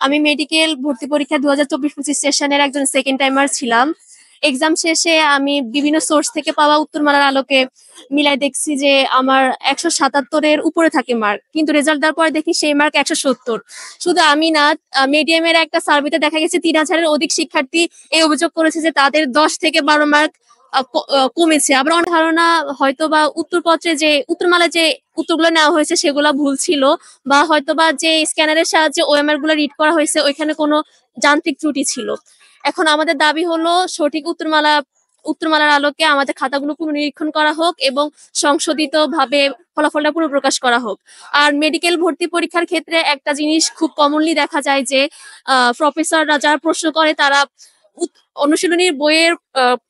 আমি মেডিকেল ভর্তি পরীক্ষা 2024-25 সেশনের একজন সেকেন্ড টাইমার ছিলাম। এক্সাম শেষে আমি বিভিন্ন সোর্স থেকে পাওয়া উত্তরমালার আলোকে মিলাই দেখছি যে আমার 177 এর উপরে থাকে মার্ক, কিন্তু রেজাল্ট দেওয়ার পরে দেখি সেই মার্ক 170। শুধু আমি না, মিডিয়ামের একটা সার্ভেতে দেখা গেছে 3000-এর অধিক শিক্ষার্থী এই অভিযোগ করেছে যে তাদের 10 থেকে 12 মার্ক কমেছে। আবার অনেক ধারণা হয়তো বা উত্তরপত্রে যে উত্তরমালায় যে উত্তরগুলো নেওয়া হয়েছে সেগুলো ভুল ছিল, বা হয়তোবা যে স্ক্যানারের সাহায্যে ওএমআর গুলো রিড করা হয়েছে ওইখানে কোনো যান্ত্রিক ত্রুটি ছিল। এখন আমাদের দাবি হলো সঠিক উত্তরমালার আলোকে আমাদের খাতাগুলো পুনর্নিরীক্ষণ করা হোক এবং সংশোধিত ভাবে ফলাফলটা পুনঃপ্রকাশ করা হোক। আর মেডিকেল ভর্তি পরীক্ষার ক্ষেত্রে একটা জিনিস খুব কমনলি দেখা যায় যে প্রফেসররা যারা প্রশ্ন করে তারা অনুশীলনীর বইয়ের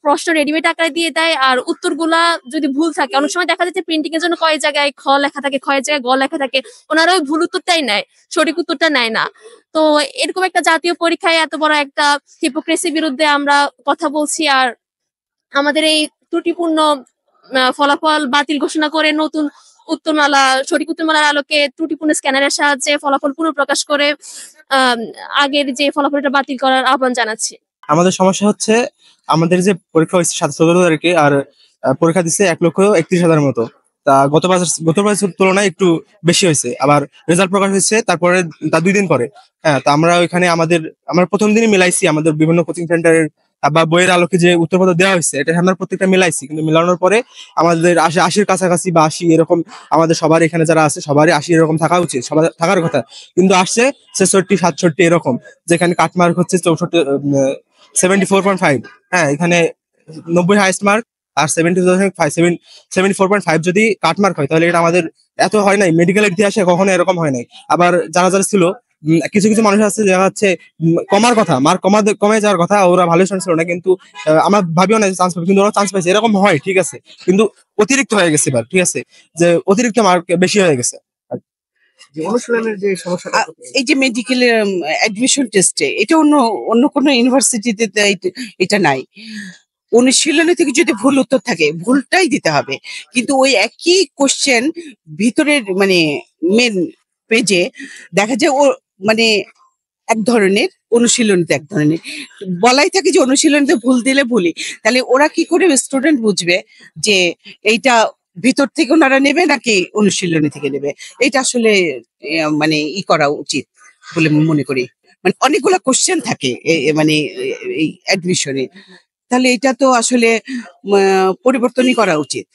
প্রশ্ন রেডিমেড আকারে দিয়ে দেয়, আর উত্তরগুলা যদি ভুল থাকে, অনেক সময় দেখা যাচ্ছে প্রিন্টিং এর জন্য কয় জায়গায় খ লেখা থাকে, কয় জায়গায় গ লেখা থাকে, ওনারা ওই ভুল উত্তরটাই নেয়, সঠিক উত্তরটা নেয় না। তো এরকম একটা জাতীয় পরীক্ষায় এত বড় একটা হিপোক্রেসির বিরুদ্ধে আমরা কথা বলছি। আর আমাদের এই ত্রুটিপূর্ণ ফলাফল বাতিল ঘোষণা করে নতুন সঠিক উত্তরমালার আলোকে ত্রুটিপূর্ণ স্ক্যানারের সাহায্যে ফলাফল পুনঃপ্রকাশ করে আগের যে ফলাফলটা বাতিল করার আহ্বান জানাচ্ছি। আমাদের সমস্যা হচ্ছে আমাদের যে পরীক্ষা হয়েছে 17 তারিখে, আর পরীক্ষা দিচ্ছে 1,31,000 মতো। তা গত বছর তুলনায় একটু বেশি হয়েছে। আবার রেজাল্ট প্রকাশ হয়েছে তারপরে তার 2 দিন পরে। হ্যাঁ, তা আমরা ওইখানে আমরা প্রথম দিনই মিলাইছি আমাদের বিভিন্ন কোচিং সেন্টারের বা বইয়ের আলোকে যে উত্তরপত্র দেওয়া হয়েছে, এটা আমরা প্রত্যেকটা মিলাইছি, কিন্তু মিলানোর পরে আমাদের 80-80-র কাছাকাছি বা 80 এরকম, আমাদের সবার এখানে যারা আছে সবারই 80 এরকম থাকা উচিত, সবার থাকার কথা, কিন্তু আসছে 66-67 এরকম, যেখানে কাটমার্ক হচ্ছে 74.5। হ্যাঁ, এখানে 90 হাইস্ট মার্ক আর 74.5 যদি কাটমার্ক হয় তাহলে এটা আমাদের এত হয় নাই, মেডিকেলের ইতিহাসে কখনো এরকম হয় নাই। আবার যারা যারা ছিল, কিছু কিছু মানুষ আছে যারা হচ্ছে কমার কথা, মার্ক কমে যাওয়ার কথা, ওরা ভালো স্টুডেন্ট ছিল না, কিন্তু আমরা ভাবিও না চান্স পাবে, কিন্তু ওরা চান্স পাইছে। এরকম হয়, ঠিক আছে, কিন্তু অতিরিক্ত হয়ে গেছে এবার, ঠিক আছে, যে অতিরিক্ত মার্ক বেশি হয়ে গেছে। অনুশীলনের যে সমস্যাটা, এই যে মেডিকেলের অ্যাডমিশন টেস্টে, এটা অন্য অন্য কোনো ইউনিভার্সিটিতে এটা নাই। অনুশীলনী থেকে যদি ভুল উত্তর থাকে ভুলটাই দিতে হবে, কিন্তু ওই একই কোশ্চেন ভিতরের মানে মেন পেজে দেখা যায় ও মানে এক ধরনের, অনুশীলনীতে এক ধরনের বলাই থাকে যে অনুশীলনীতে ভুল দিলে ভুলই। তাহলে ওরা কি করে স্টুডেন্ট বুঝবে যে এইটা ভিতর থেকে ওনারা নেবে নাকি অনুশীলনী থেকে নেবে? এটা আসলে মানে করা উচিত বলে মনে করি। মানে অনেকগুলা কোশ্চেন থাকে মানে এই অ্যাডমিশনে, তাহলে এটা তো আসলে পরিবর্তনই করা উচিত।